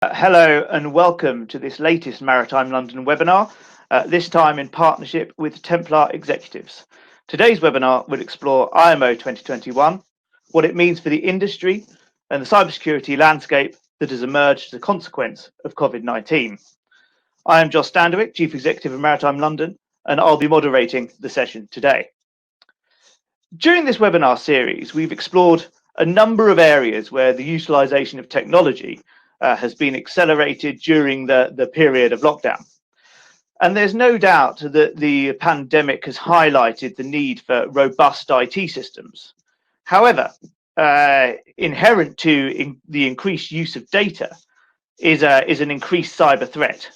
Hello and welcome to this latest Maritime London webinar, this time in partnership with Templar Executives. Today's webinar will explore IMO 2021, what it means for the industry and the cybersecurity landscape that has emerged as a consequence of COVID-19. I am Josh Standerwick, Chief Executive of Maritime London, and I'll be moderating the session today. During this webinar series, we've explored a number of areas where the utilisation of technology has been accelerated during the period of lockdown. And there's no doubt that the pandemic has highlighted the need for robust IT systems. However, inherent to the increased use of data is an increased cyber threat.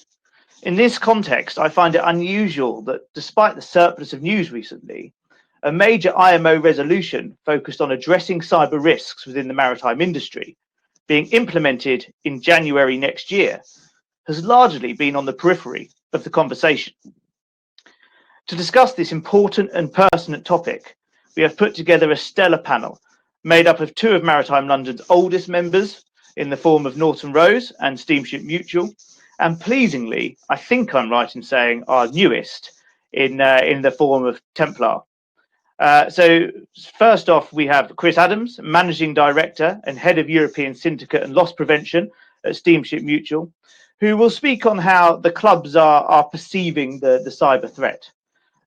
In this context, I find it unusual that despite the surplus of news recently, a major IMO resolution focused on addressing cyber risks within the maritime industry being implemented in January next year has largely been on the periphery of the conversation. To discuss this important and pertinent topic, we have put together a stellar panel made up of two of Maritime London's oldest members in the form of Norton Rose and Steamship Mutual, and pleasingly, I think I'm right in saying our newest in the form of Templar. So first off, we have Chris Adams, Managing Director and Head of European Syndicate and Loss Prevention at Steamship Mutual, who will speak on how the clubs are perceiving the cyber threat.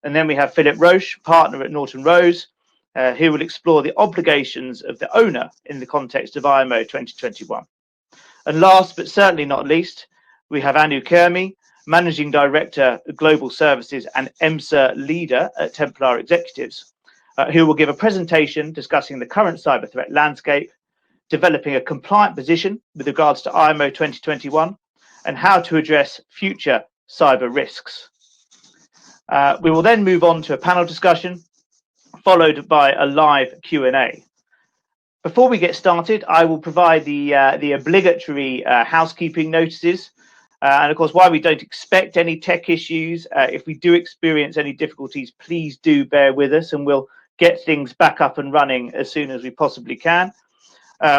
And then we have Philip Roche, Partner at Norton Rose, who will explore the obligations of the owner in the context of IMO 2021. And last but certainly not least, we have Anu Kermi, Managing Director of Global Services and EMSA Leader at Templar Executives, who will give a presentation discussing the current cyber threat landscape, developing a compliant position with regards to IMO 2021, and how to address future cyber risks. We will then move on to a panel discussion, followed by a live Q&A. Before we get started, I will provide the obligatory housekeeping notices. And of course, while we don't expect any tech issues, if we do experience any difficulties, please do bear with us and we'll get things back up and running as soon as we possibly can.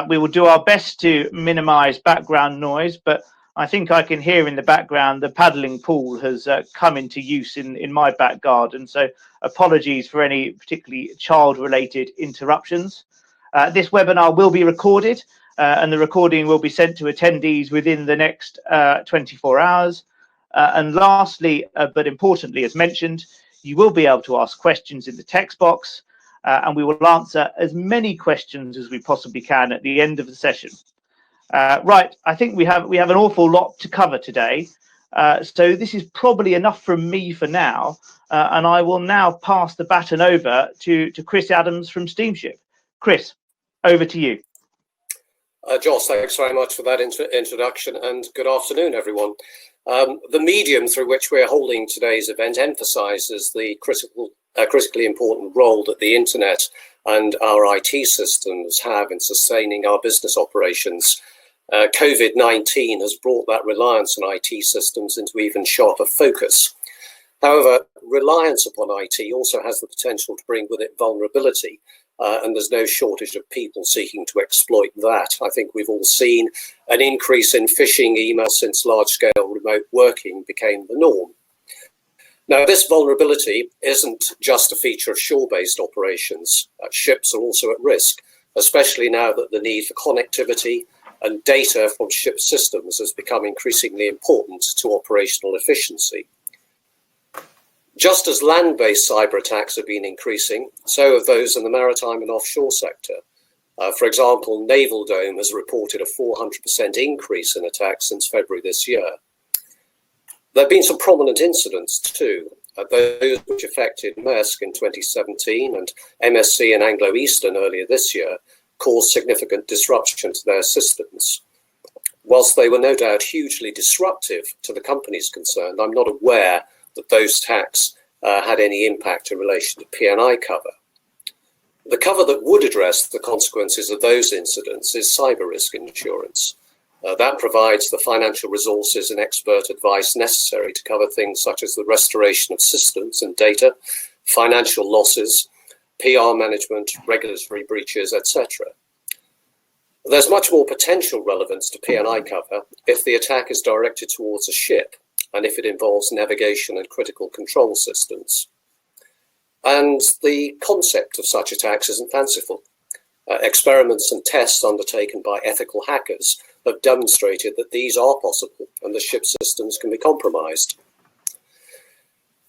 We will do our best to minimize background noise, but I think I can hear in the background the paddling pool has come into use in my back garden. So apologies for any particularly child-related interruptions. This webinar will be recorded and the recording will be sent to attendees within the next 24 hours. And lastly, but importantly, as mentioned, you will be able to ask questions in the text box. And we will answer as many questions as we possibly can at the end of the session. Right, I think we have an awful lot to cover today. So this is probably enough from me for now. And I will now pass the baton over to Chris Adams from Steamship. Chris, over to you. Josh, thanks very much for that introduction and good afternoon, everyone. The medium through which we're holding today's event emphasises the critically important role that the internet and our IT systems have in sustaining our business operations. COVID-19 has brought that reliance on IT systems into even sharper focus. However, reliance upon IT also has the potential to bring with it vulnerability, and there's no shortage of people seeking to exploit that. I think we've all seen an increase in phishing emails since large-scale remote working became the norm. Now, this vulnerability isn't just a feature of shore-based operations. Ships are also at risk, especially now that the need for connectivity and data from ship systems has become increasingly important to operational efficiency. Just as land-based cyber attacks have been increasing, so have those in the maritime and offshore sector. For example, Naval Dome has reported a 400% increase in attacks since February this year. There have been some prominent incidents too. Those which affected Maersk in 2017 and MSC and Anglo-Eastern earlier this year caused significant disruption to their systems. Whilst they were no doubt hugely disruptive to the companies concerned, I'm not aware that those attacks had any impact in relation to P&I cover. The cover that would address the consequences of those incidents is cyber risk insurance. That provides the financial resources and expert advice necessary to cover things such as the restoration of systems and data, financial losses, PR management, regulatory breaches, etc. There's much more potential relevance to P&I cover if the attack is directed towards a ship and if it involves navigation and critical control systems. And the concept of such attacks isn't fanciful. Experiments and tests undertaken by ethical hackers have demonstrated that these are possible and the ship systems can be compromised.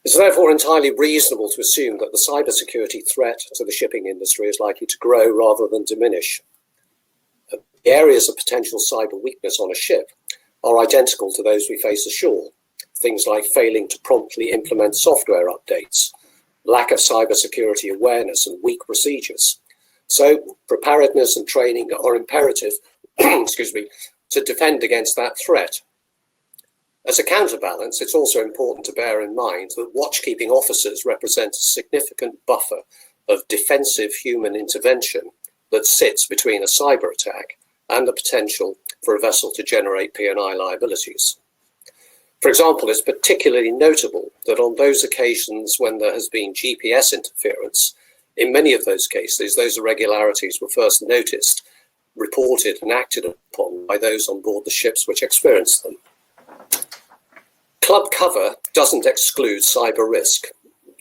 It's therefore entirely reasonable to assume that the cybersecurity threat to the shipping industry is likely to grow rather than diminish. The areas of potential cyber weakness on a ship are identical to those we face ashore. Things like failing to promptly implement software updates, lack of cybersecurity awareness and weak procedures. So preparedness and training are imperative to defend against that threat. As a counterbalance, it's also important to bear in mind that watchkeeping officers represent a significant buffer of defensive human intervention that sits between a cyber attack and the potential for a vessel to generate P&I liabilities. For example, it's particularly notable that on those occasions when there has been GPS interference, in many of those cases, those irregularities were first noticed, reported and acted upon by those on board the ships which experienced them. Club cover doesn't exclude cyber risk.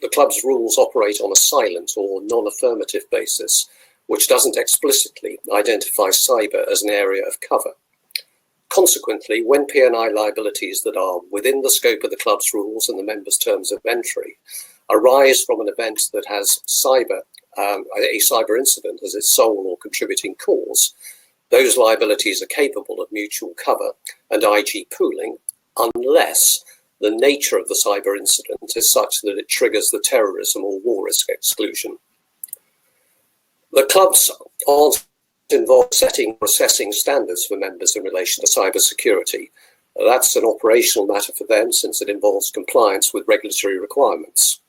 The club's rules operate on a silent or non-affirmative basis, which doesn't explicitly identify cyber as an area of cover. Consequently, when P&I liabilities that are within the scope of the club's rules and the members' terms of entry arise from an event that has a cyber incident as its sole or contributing cause, those liabilities are capable of mutual cover and IG pooling unless the nature of the cyber incident is such that it triggers the terrorism or war risk exclusion. The clubs aren't involved setting or assessing standards for members in relation to cyber security. That's an operational matter for them since it involves compliance with regulatory requirements.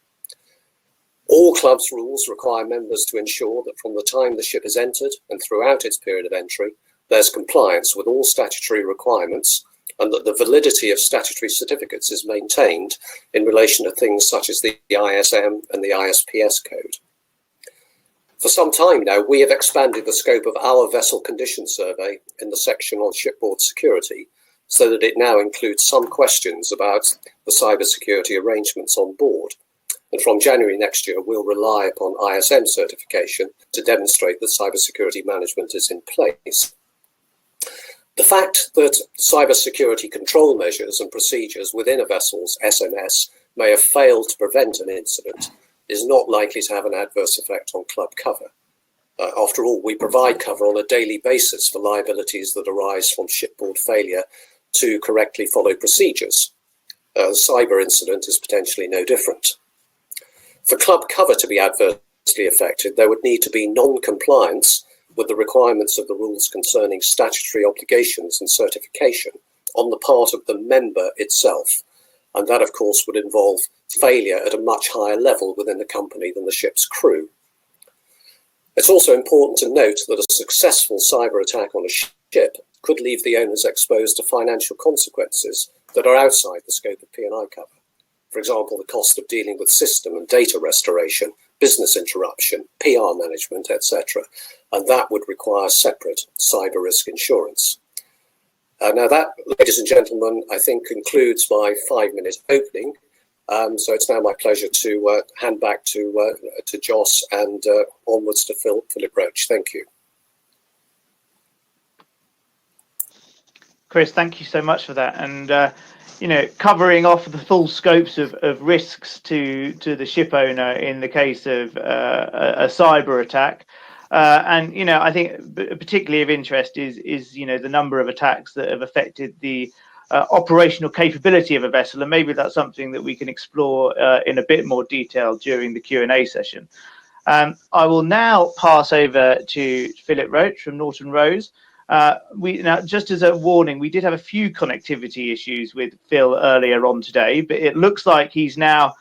All clubs' rules require members to ensure that from the time the ship is entered and throughout its period of entry, there's compliance with all statutory requirements and that the validity of statutory certificates is maintained in relation to things such as the ISM and the ISPS code. For some time now, we have expanded the scope of our vessel condition survey in the section on shipboard security so that it now includes some questions about the cybersecurity arrangements on board. And from January next year, we'll rely upon ISM certification to demonstrate that cybersecurity management is in place. The fact that cybersecurity control measures and procedures within a vessel's SMS may have failed to prevent an incident is not likely to have an adverse effect on club cover. After all, we provide cover on a daily basis for liabilities that arise from shipboard failure to correctly follow procedures. A cyber incident is potentially no different. For club cover to be adversely affected, there would need to be non-compliance with the requirements of the rules concerning statutory obligations and certification on the part of the member itself. And that, of course, would involve failure at a much higher level within the company than the ship's crew. It's also important to note that a successful cyber attack on a ship could leave the owners exposed to financial consequences that are outside the scope of P&I cover. For example, the cost of dealing with system and data restoration, business interruption, PR management, etc. And that would require separate cyber risk insurance. Now that, ladies and gentlemen, I think concludes my 5-minute opening. So it's now my pleasure to hand back to Joss and onwards to Philip Roach. Thank you. Chris, thank you so much for that. And covering off the full scopes of risks to the ship owner in the case of a cyber attack. And I think particularly of interest is the number of attacks that have affected the operational capability of a vessel, and maybe that's something that we can explore in a bit more detail during the Q&A session. I will now pass over to Philip Roach from Norton Rose. Now, just as a warning, we did have a few connectivity issues with Phil earlier on today, but it looks like he's now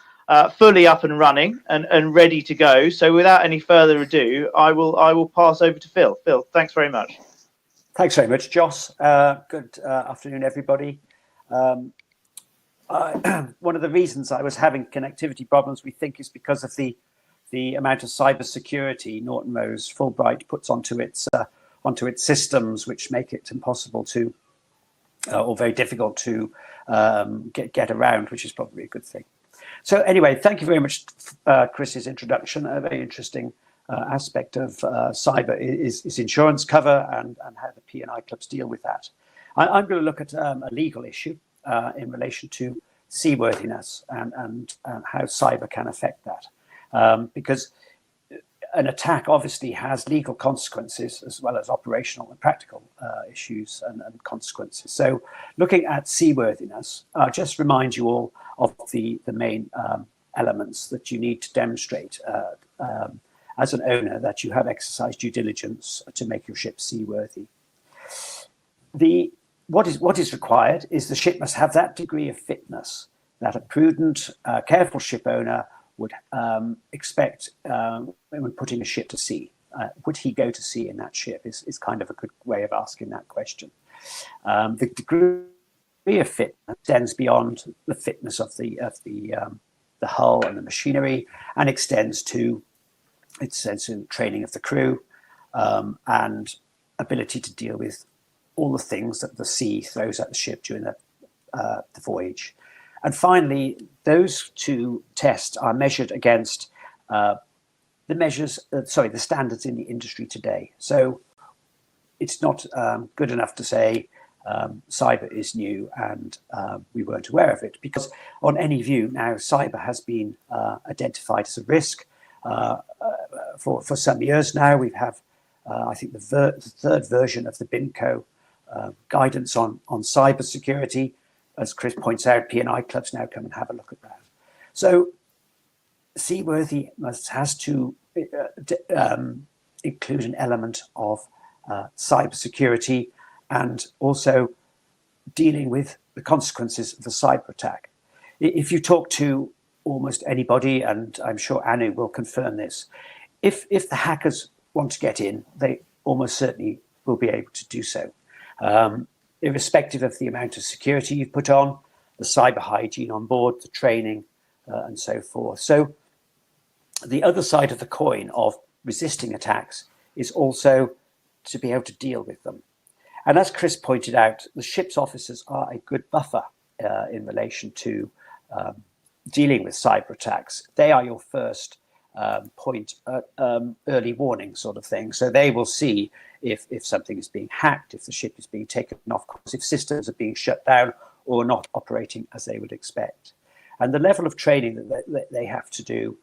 fully up and running and ready to go. So without any further ado, I will pass over to Phil. Phil, thanks very much. Thanks very much, Joss. Good afternoon, everybody. One of the reasons I was having connectivity problems, we think, is because of the amount of cyber security Norton Rose Fulbright puts onto its onto its systems, which make it impossible to, or very difficult to get around, which is probably a good thing. So anyway, thank you very much, Chris's introduction. A very interesting aspect of cyber is insurance cover and how the P&I clubs deal with that. I'm going to look at a legal issue in relation to seaworthiness and how cyber can affect that. Because an attack obviously has legal consequences as well as operational and practical issues and consequences. So looking at seaworthiness, I'll just remind you all of the main elements that you need to demonstrate as an owner that you have exercised due diligence to make your ship seaworthy. What is required is the ship must have that degree of fitness that a prudent, careful ship owner would expect when putting a ship to sea. Would he go to sea in that ship is kind of a good way of asking that question. The degree of fitness extends beyond the fitness of the hull and the machinery, and extends to training of the crew and ability to deal with all the things that the sea throws at the ship during the voyage. And finally, those two tests are measured against the standards in the industry today. So it's not good enough to say cyber is new and we weren't aware of it, because on any view now, cyber has been identified as a risk for some years now. We have, I think, the third version of the BINCO guidance on cyber security. As Chris points out, P&I clubs now come and have a look at that. So seaworthy has to include an element of cyber security and also dealing with the consequences of a cyber attack. If you talk to almost anybody, and I'm sure Anu will confirm this, if the hackers want to get in, they almost certainly will be able to do so. Irrespective of the amount of security you've put on, the cyber hygiene on board, the training, and so forth. So the other side of the coin of resisting attacks is also to be able to deal with them. And as Chris pointed out, the ship's officers are a good buffer in relation to dealing with cyber attacks. They are your first point at early warning sort of thing. So they will see if something is being hacked, if the ship is being taken off course, if systems are being shut down or not operating as they would expect. And the level of training that they have to do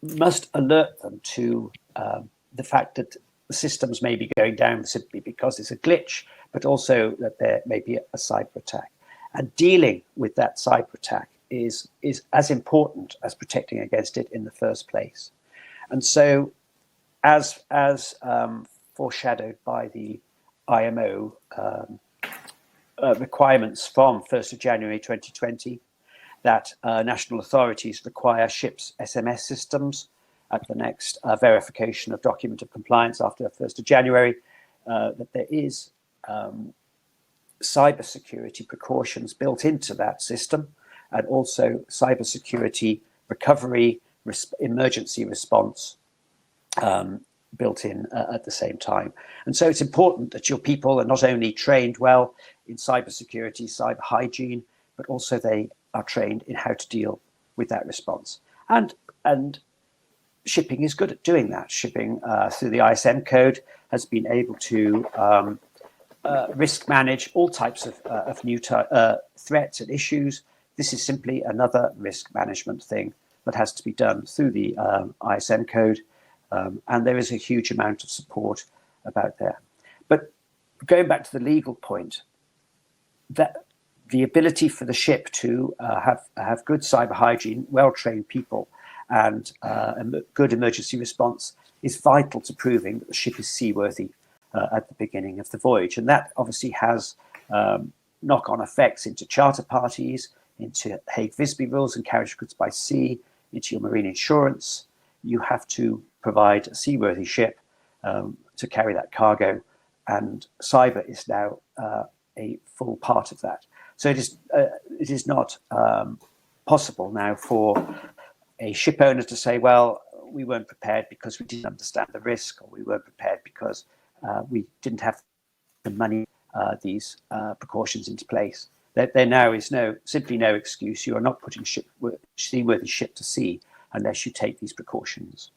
must alert them to the fact that the systems may be going down simply because it's a glitch, but also that there may be a cyber attack. And dealing with that cyber attack is as important as protecting against it in the first place. And so as foreshadowed by the IMO requirements from 1st of January 2020, that national authorities require ships' SMS systems at the next verification of document of compliance after 1st of January, that there is cybersecurity precautions built into that system, and also cybersecurity recovery, emergency response built in at the same time. And so it's important that your people are not only trained well in cybersecurity, cyber hygiene, but also they are trained in how to deal with that response. And shipping is good at doing that. Shipping through the ISM code has been able to risk manage all types of new threats and issues. This is simply another risk management thing that has to be done through the ISM code. And there is a huge amount of support about there. But going back to the legal point, that the ability for the ship to have good cyber hygiene, well-trained people, and good emergency response is vital to proving that the ship is seaworthy at the beginning of the voyage. And that obviously has knock-on effects into charter parties, into Hague-Visby rules and carriage of goods by sea, into your marine insurance. You have to provide a seaworthy ship to carry that cargo, and cyber is now a full part of that. So it is not possible now for a ship owner to say, well, we weren't prepared because we didn't understand the risk, or we weren't prepared because we didn't have the money, these precautions into place. There now is simply no excuse. You are not putting seaworthy ship to sea unless you take these precautions.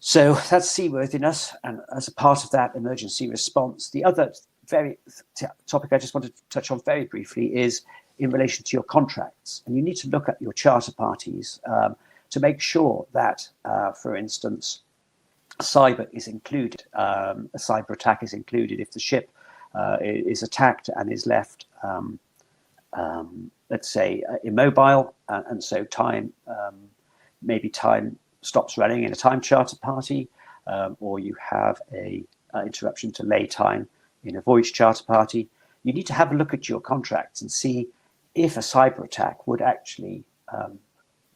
So that's seaworthiness, and as a part of that, emergency response. The other topic I just wanted to touch on very briefly is in relation to your contracts. And you need to look at your charter parties to make sure that, for instance, cyber is included. A cyber attack is included if the ship is attacked and is left, let's say, immobile, and so maybe time stops running in a time charter party, or you have a interruption to lay time in a voyage charter party. You need to have a look at your contracts and see if a cyber attack would actually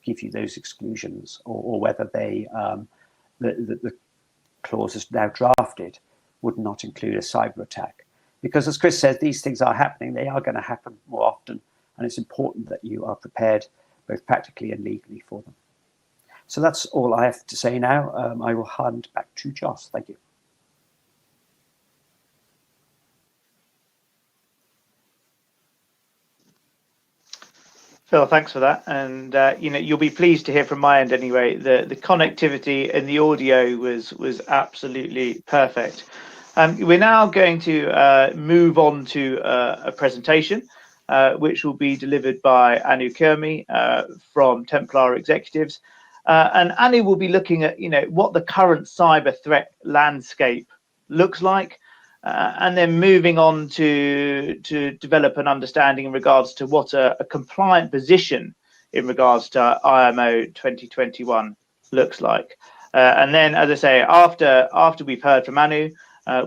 give you those exclusions, or whether they the clauses now drafted would not include a cyber attack. Because as Chris said, these things are happening. They are going to happen more often, and it's important that you are prepared both practically and legally for them. So that's all I have to say now. I will hand back to Joss. Thank you. Phil, thanks for that. And you'll be pleased to hear from my end anyway. The connectivity and the audio was absolutely perfect. We're now going to move on to a presentation, which will be delivered by Anu Kermi from Templar Executives. And Anu will be looking at what the current cyber threat landscape looks like, and then moving on to develop an understanding in regards to what a compliant position in regards to IMO 2021 looks like. And then, as I say, after we've heard from Anu,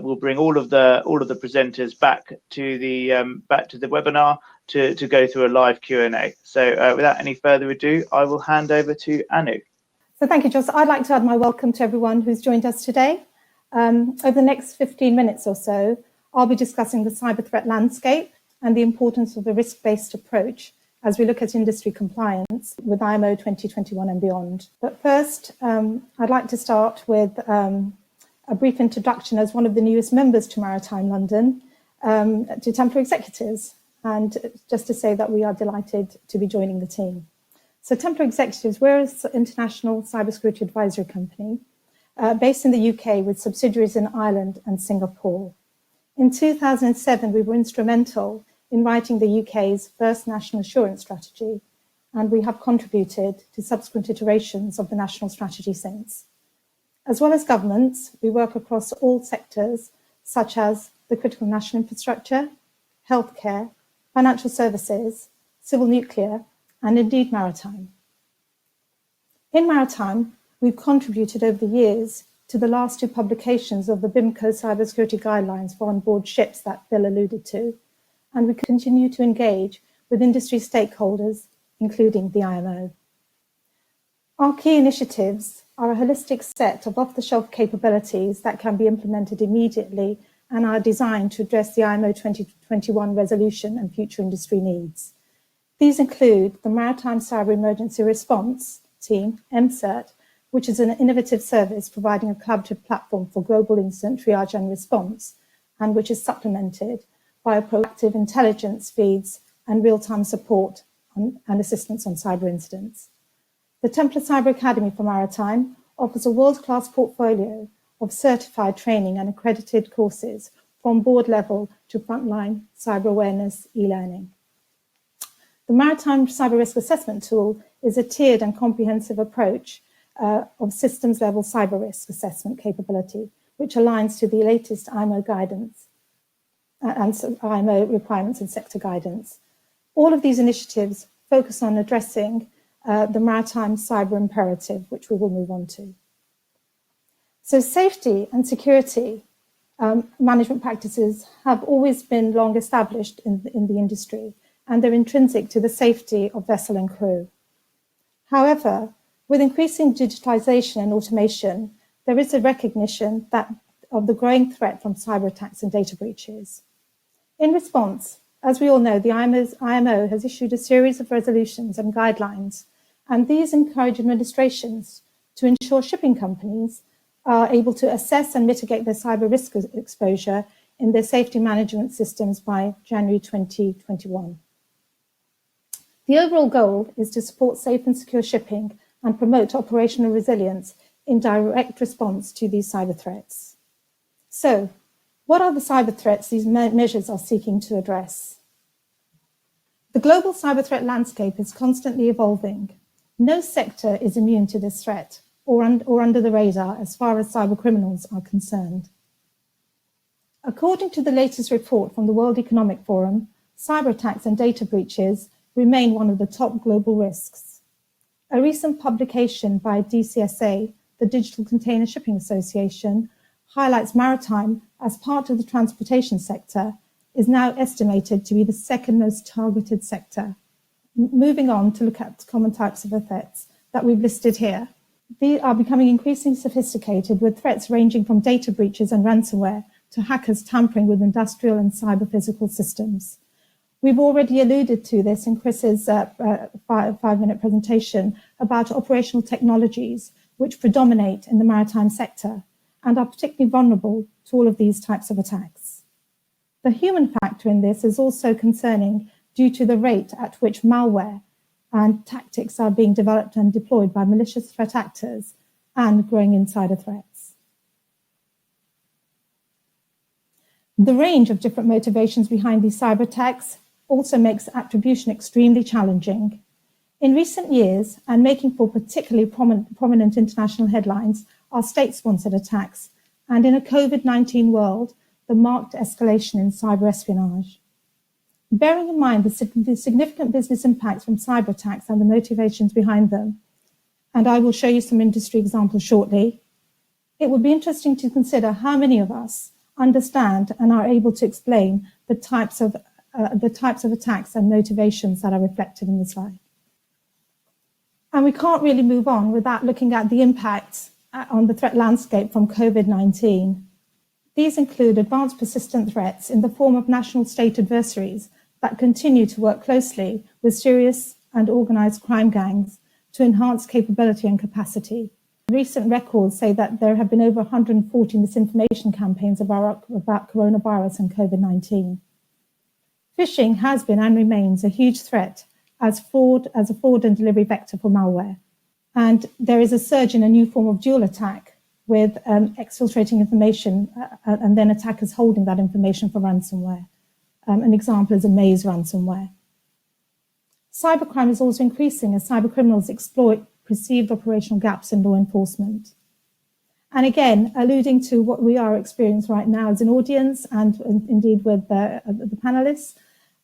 we'll bring all of the presenters back to the webinar to go through a live Q&A. So without any further ado, I will hand over to Anu. So thank you, Joss. I'd like to add my welcome to everyone who's joined us today. Over the next 15 minutes or so, I'll be discussing the cyber threat landscape and the importance of a risk-based approach as we look at industry compliance with IMO 2021 and beyond. But first, I'd like to start with a brief introduction as one of the newest members to Maritime London, to Templar Executives, and just to say that we are delighted to be joining the team. So Templar Executives, we're an international cybersecurity advisory company based in the UK with subsidiaries in Ireland and Singapore. In 2007, we were instrumental in writing the UK's first national assurance strategy, and we have contributed to subsequent iterations of the national strategy since. As well as governments, we work across all sectors, such as the critical national infrastructure, healthcare, financial services, civil nuclear, and indeed maritime. In maritime, we've contributed over the years to the last two publications of the BIMCO cybersecurity guidelines for onboard ships that Phil alluded to, and we continue to engage with industry stakeholders, including the IMO. Our key initiatives are a holistic set of off-the-shelf capabilities that can be implemented immediately and are designed to address the IMO 2021 resolution and future industry needs. These include the Maritime Cyber Emergency Response Team, MCERT, which is an innovative service providing a collaborative platform for global incident triage and response, and which is supplemented by a proactive intelligence feeds and real-time support and assistance on cyber incidents. The Templar Cyber Academy for Maritime offers a world-class portfolio of certified training and accredited courses from board level to frontline cyber awareness e-learning. The Maritime Cyber Risk Assessment tool is a tiered and comprehensive approach of systems-level cyber risk assessment capability, which aligns to the latest IMO guidance and IMO requirements and sector guidance. All of these initiatives focus on addressing the maritime cyber imperative, which we will move on to. So safety and security management practices have always been long established in the industry, and they're intrinsic to the safety of vessel and crew. However, with increasing digitalization and automation, there is a recognition of the growing threat from cyber attacks and data breaches. In response, as we all know, the IMO has issued a series of resolutions and guidelines, and these encourage administrations to ensure shipping companies are able to assess and mitigate their cyber risk exposure in their safety management systems by January 2021. The overall goal is to support safe and secure shipping and promote operational resilience in direct response to these cyber threats. So, what are the cyber threats these measures are seeking to address? The global cyber threat landscape is constantly evolving. No sector is immune to this threat or under the radar as far as cyber criminals are concerned. According to the latest report from the World Economic Forum, cyber attacks and data breaches remain one of the top global risks. A recent publication by DCSA, the Digital Container Shipping Association, highlights maritime as part of the transportation sector is now estimated to be the second most targeted sector. Moving on to look at common types of threats that we've listed here. These are becoming increasingly sophisticated, with threats ranging from data breaches and ransomware to hackers tampering with industrial and cyber physical systems. We've already alluded to this in Chris's five-minute presentation about operational technologies which predominate in the maritime sector and are particularly vulnerable to all of these types of attacks. The human factor in this is also concerning due to the rate at which malware and tactics are being developed and deployed by malicious threat actors and growing insider threats. The range of different motivations behind these cyber attacks also makes attribution extremely challenging. In recent years, and making for particularly prominent international headlines, are state-sponsored attacks, and in a COVID-19 world, the marked escalation in cyber espionage. Bearing in mind the significant business impacts from cyber attacks and the motivations behind them, and I will show you some industry examples shortly, it would be interesting to consider how many of us understand and are able to explain the types of attacks and motivations that are reflected in the slide. And we can't really move on without looking at the impacts on the threat landscape from COVID-19. These include advanced persistent threats in the form of national state adversaries that continue to work closely with serious and organised crime gangs to enhance capability and capacity. Recent records say that there have been over 140 misinformation campaigns about coronavirus and COVID-19. Phishing has been and remains a huge threat as a fraud and delivery vector for malware. And there is a surge in a new form of dual attack with exfiltrating information and then attackers holding that information for ransomware. An example is a Maze ransomware. Cybercrime is also increasing as cybercriminals exploit perceived operational gaps in law enforcement. And again, alluding to what we are experiencing right now as an audience and indeed with the panelists,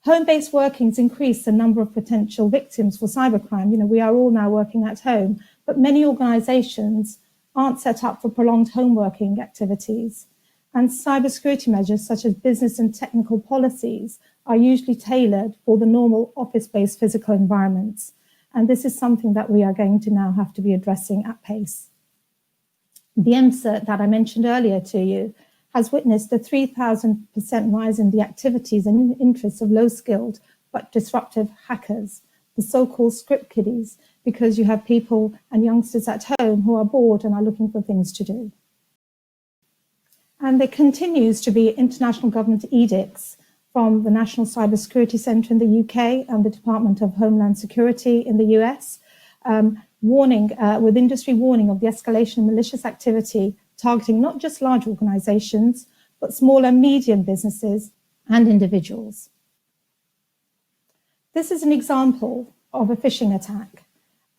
home-based workings increase the number of potential victims for cybercrime. You know, we are all now working at home, but many organizations aren't set up for prolonged home working activities. And cybersecurity measures such as business and technical policies are usually tailored for the normal office-based physical environments. And this is something that we are going to now have to be addressing at pace. The MCERT that I mentioned earlier to you has witnessed a 3,000% rise in the activities and interests of low-skilled but disruptive hackers, the so-called script kiddies, because you have people and youngsters at home who are bored and are looking for things to do. And there continues to be international government edicts from the National Cybersecurity Centre in the UK and the Department of Homeland Security in the US, with industry warning of the escalation of malicious activity targeting not just large organizations, but small and medium businesses and individuals. This is an example of a phishing attack,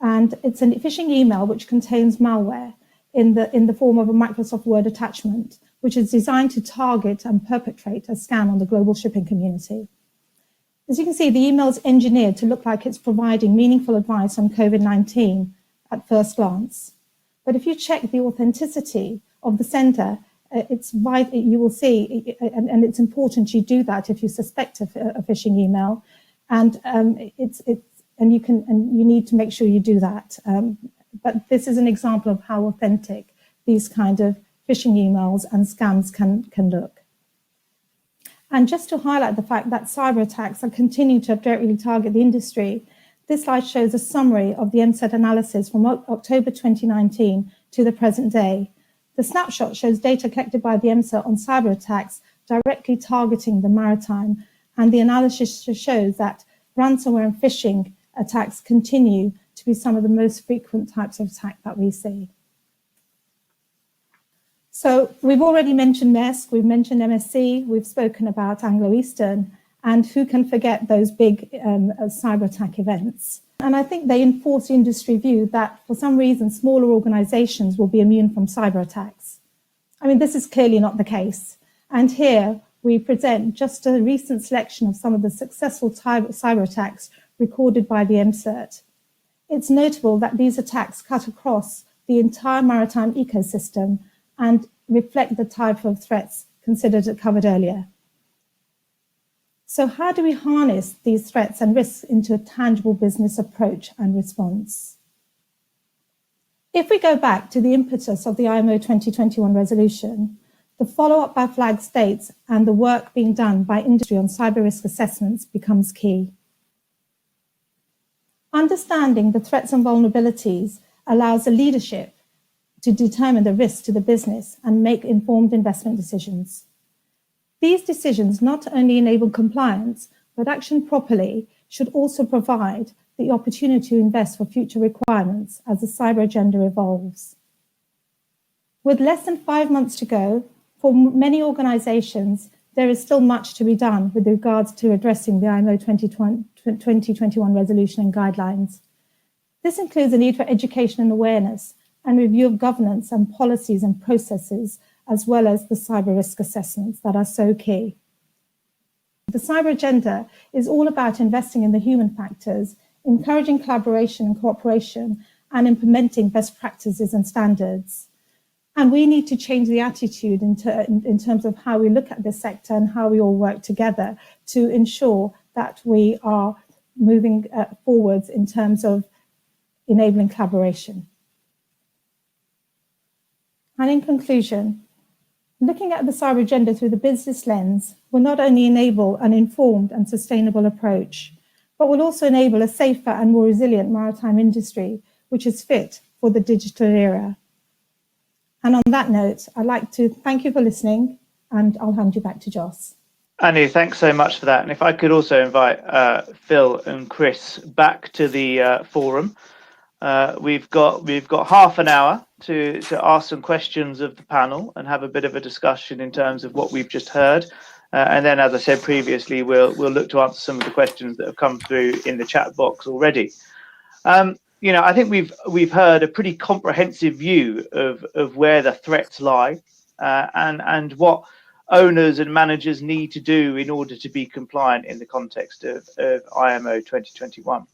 and it's a phishing email which contains malware in the form of a Microsoft Word attachment, which is designed to target and perpetrate a scam on the global shipping community. As you can see, the email is engineered to look like it's providing meaningful advice on COVID-19 at first glance. But if you check the authenticity of the sender, you will see, and it's important you do that if you suspect a phishing email, and you need to make sure you do that. But this is an example of how authentic these kind of phishing emails and scams can look. And just to highlight the fact that cyber attacks are continuing to directly target the industry, this slide shows a summary of the MCERT analysis from October 2019 to the present day. The snapshot shows data collected by the EMSA on cyber attacks directly targeting the maritime, and the analysis shows that ransomware and phishing attacks continue to be some of the most frequent types of attack that we see. So we've already mentioned Maersk, we've mentioned MSC, we've spoken about Anglo-Eastern, and who can forget those big cyber attack events? And I think they enforce the industry view that for some reason smaller organizations will be immune from cyber attacks. I mean, this is clearly not the case. And here we present just a recent selection of some of the successful cyber attacks recorded by the MCERT. It's notable that these attacks cut across the entire maritime ecosystem and reflect the type of threats covered earlier. So how do we harness these threats and risks into a tangible business approach and response? If we go back to the impetus of the IMO 2021 resolution, the follow-up by flag states and the work being done by industry on cyber risk assessments becomes key. Understanding the threats and vulnerabilities allows the leadership to determine the risks to the business and make informed investment decisions. These decisions not only enable compliance, but action properly should also provide the opportunity to invest for future requirements as the cyber agenda evolves. With less than 5 months to go, for many organizations, there is still much to be done with regards to addressing the IMO 2021 resolution and guidelines. This includes a need for education and awareness and review of governance and policies and processes, as well as the cyber risk assessments that are so key. The cyber agenda is all about investing in the human factors, encouraging collaboration and cooperation, and implementing best practices and standards. And we need to change the attitude in terms of how we look at this sector and how we all work together to ensure that we are moving forwards in terms of enabling collaboration. And in conclusion, looking at the cyber agenda through the business lens will not only enable an informed and sustainable approach, but will also enable a safer and more resilient maritime industry, which is fit for the digital era. And on that note, I'd like to thank you for listening, and I'll hand you back to Joss. Annie, thanks so much for that. And if I could also invite Phil and Chris back to the forum. We've got half an hour to ask some questions of the panel and have a bit of a discussion in terms of what we've just heard. And then, as I said previously, we'll look to answer some of the questions that have come through in the chat box already. You know, I think we've heard a pretty comprehensive view of where the threats lie and what owners and managers need to do in order to be compliant in the context of IMO 2021.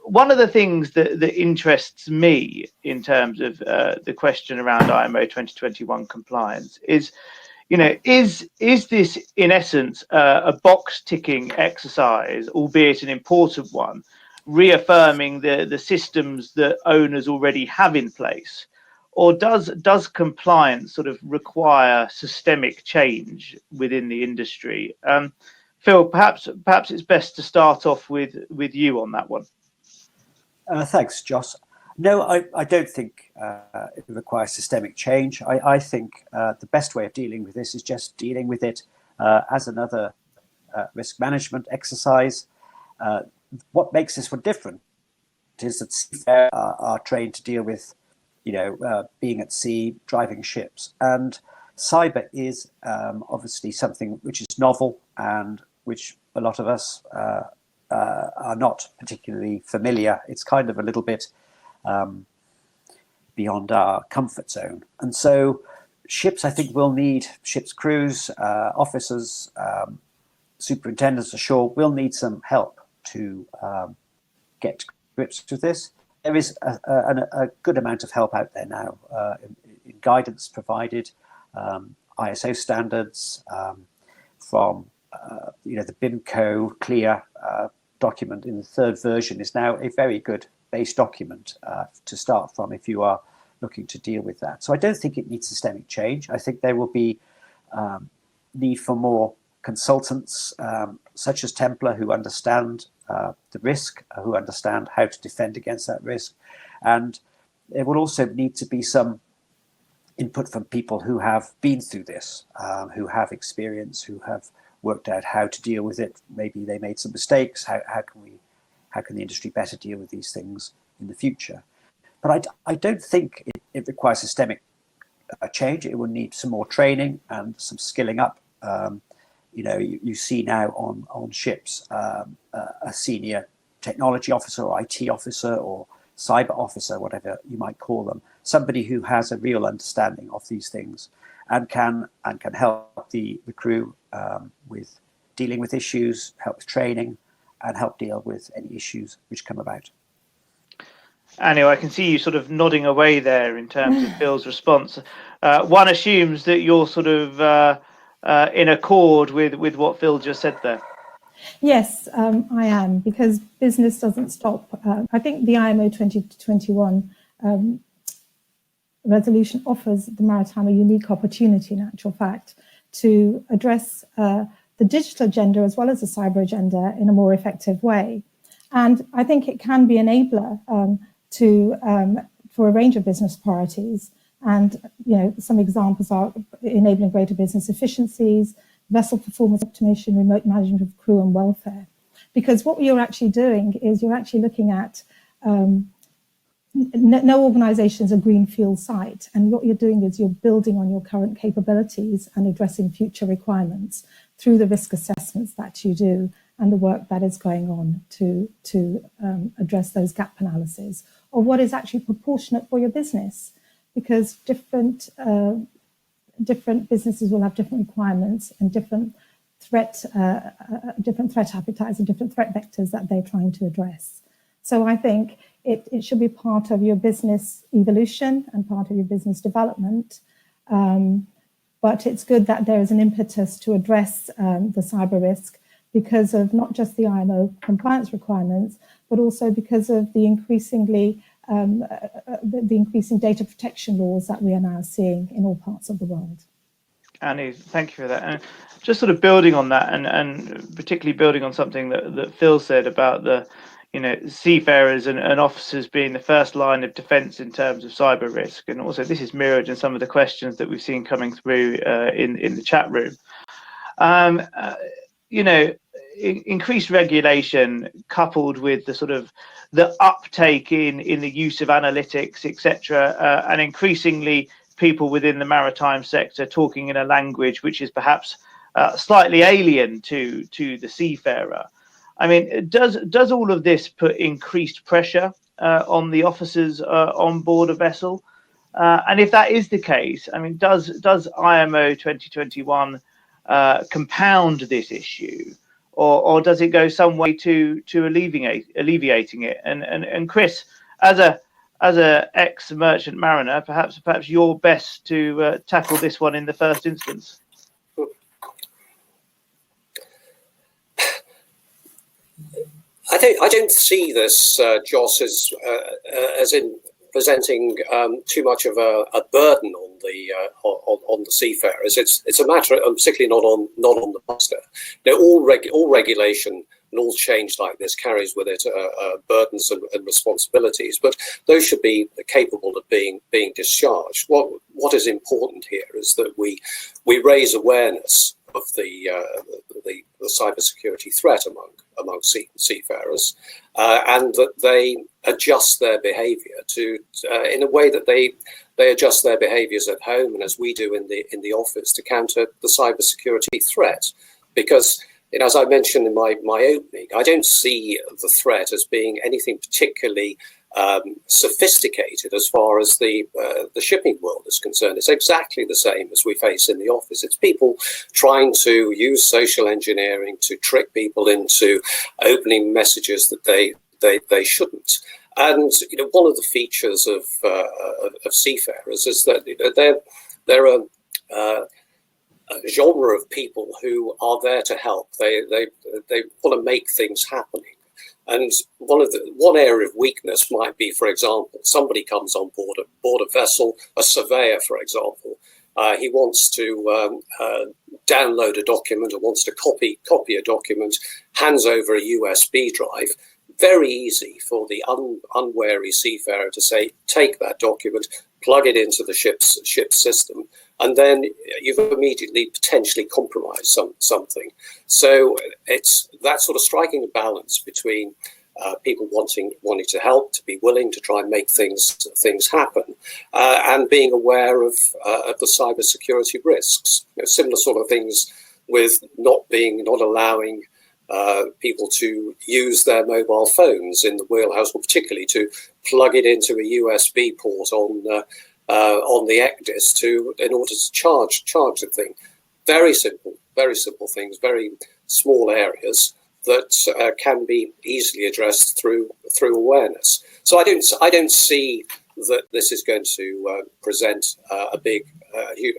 One of the things that interests me in terms of the question around IMO 2021 compliance is, you know, is this in essence a box ticking exercise, albeit an important one, reaffirming the systems that owners already have in place? Or does compliance sort of require systemic change within the industry? Phil, perhaps it's best to start off with you on that one. Thanks, Joss. No, I don't think it requires systemic change. I think the best way of dealing with this is just dealing with it as another risk management exercise. What makes this one different is that seafarers are trained to deal with, you know, being at sea, driving ships, and cyber is obviously something which is novel and which a lot of us are not particularly familiar. It's kind of a little bit beyond our comfort zone, and so ships, I think, will need ships' crews, officers, superintendents ashore will need some help to get to grips with this. There is a good amount of help out there now in guidance provided, ISO standards from you know, the BIMCO clear document in the 3rd version is now a very good base document to start from if you are looking to deal with that. So I don't think it needs systemic change. I think there will be need for more consultants such as Templar who understand the risk, who understand how to defend against that risk. And there will also need to be some input from people who have been through this, who have experience, who have worked out how to deal with it. Maybe they made some mistakes. How can the industry better deal with these things in the future? But I don't think it requires systemic change. It will need some more training and some skilling up. You see now on ships a senior technology officer or IT officer or cyber officer, whatever you might call them, somebody who has a real understanding of these things and can help the crew with dealing with issues, help with training, and help deal with any issues which come about. Anu, I can see you sort of nodding away there in terms of Phil's response. One assumes that you're sort of in accord with what Phil just said there. Yes, I am, because business doesn't stop. I think the IMO 2021 resolution offers the maritime a unique opportunity, in actual fact, to address the digital agenda as well as the cyber agenda in a more effective way. And I think it can be an enabler for a range of business priorities. And some examples are enabling greater business efficiencies, vessel performance optimization, remote management of crew and welfare. Because what you're actually doing is you're actually looking at no organization is a greenfield site. And what you're doing is you're building on your current capabilities and addressing future requirements through the risk assessments that you do and the work that is going on to address those gap analyses of what is actually proportionate for your business. Because different businesses will have different requirements and different threat appetites and different threat vectors that they're trying to address. So I think it should be part of your business evolution and part of your business development. But it's good that there is an impetus to address the cyber risk because of not just the IMO compliance requirements, but also because of the increasing data protection laws that we are now seeing in all parts of the world. Anu, thank you for that. And just sort of building on that, and particularly building on something that Phil said about the seafarers and officers being the first line of defence in terms of cyber risk, and also this is mirrored in some of the questions that we've seen coming through in the chat room. Increased regulation coupled with the uptake in the use of analytics, etc., and increasingly people within the maritime sector talking in a language which is perhaps slightly alien to the seafarer. I mean, does all of this put increased pressure on the officers on board a vessel? And if that is the case, I mean, does IMO 2021 compound this issue, or does it go some way to alleviating it? And Chris, as a ex-merchant mariner, perhaps you're best to tackle this one in the first instance. I don't see this, Joss, as in presenting too much of a burden on the seafarers. It's a matter, particularly not on the master. All regulation and all change like this carries with it burdens and responsibilities, but those should be capable of being discharged. What is important here is that we raise awareness of the cybersecurity threat among seafarers, and that they adjust their behaviour in a way that they adjust their behaviours at home and as we do in the office to counter the cybersecurity threat. Because, as I mentioned in my opening, I don't see the threat as being anything particularly sophisticated as far as the shipping world is concerned. It's exactly the same as we face in the office. It's people trying to use social engineering to trick people into opening messages that they shouldn't. And one of the features of seafarers is that they're a genre of people who are there to help. They want to make things happening. And one area of weakness might be, for example, somebody comes on board a vessel, a surveyor, for example. He wants to download a document or wants to copy a document, hands over a USB drive. Very easy for the unwary seafarer to say, take that document, plug it into the ship's system, and then you've immediately potentially compromised something. So it's that sort of striking a balance between people wanting to help, to be willing to try and make things happen, and being aware of the cybersecurity risks. Similar sort of things with not allowing people to use their mobile phones in the wheelhouse, or particularly to plug it into a USB port on the ECDIS in order to charge the thing. Very simple things, very small areas that can be easily addressed through awareness. So I don't see that this is going to present a big,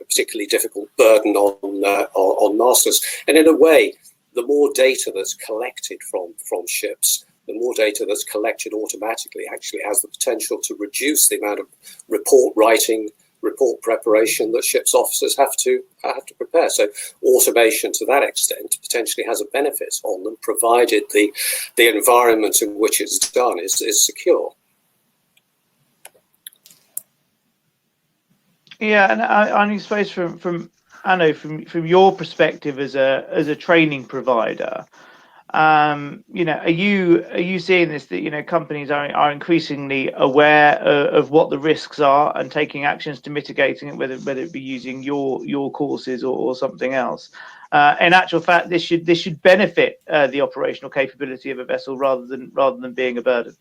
particularly difficult burden on masters. And in a way, the more data that's collected from ships, the more data that's collected automatically actually has the potential to reduce the amount of report writing, report preparation that ships officers have to prepare. So automation to that extent potentially has a benefit on them, provided the environment in which it's done is secure. Yeah, and I suppose from Anno, from your perspective as a training provider, are you seeing this, that companies are increasingly aware of what the risks are and taking actions to mitigating it, whether it be using your courses or something else? In actual fact, this should benefit the operational capability of a vessel rather than being a burden.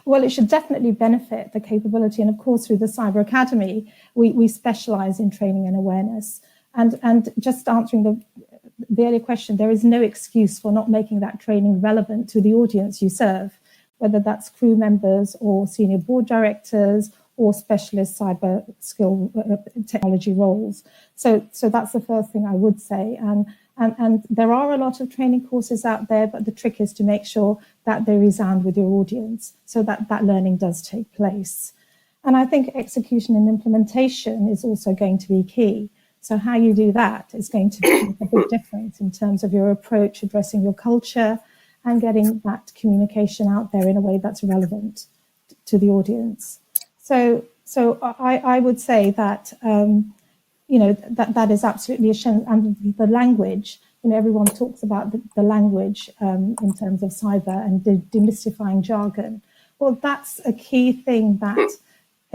Well, it should definitely benefit the capability, and of course through the Cyber Academy we specialise in training and awareness. And just answering the earlier question, there is no excuse for not making that training relevant to the audience you serve, whether that's crew members or senior board directors or specialist cyber skill technology roles. So that's the first thing I would say. And there are a lot of training courses out there, but the trick is to make sure that they resound with your audience so that learning does take place. And I think execution and implementation is also going to be key. So how you do that is going to make a big difference in terms of your approach, addressing your culture and getting that communication out there in a way that's relevant to the audience. So I would say that, that is absolutely essential. And the language, everyone talks about the language in terms of cyber and demystifying jargon. Well, that's a key thing that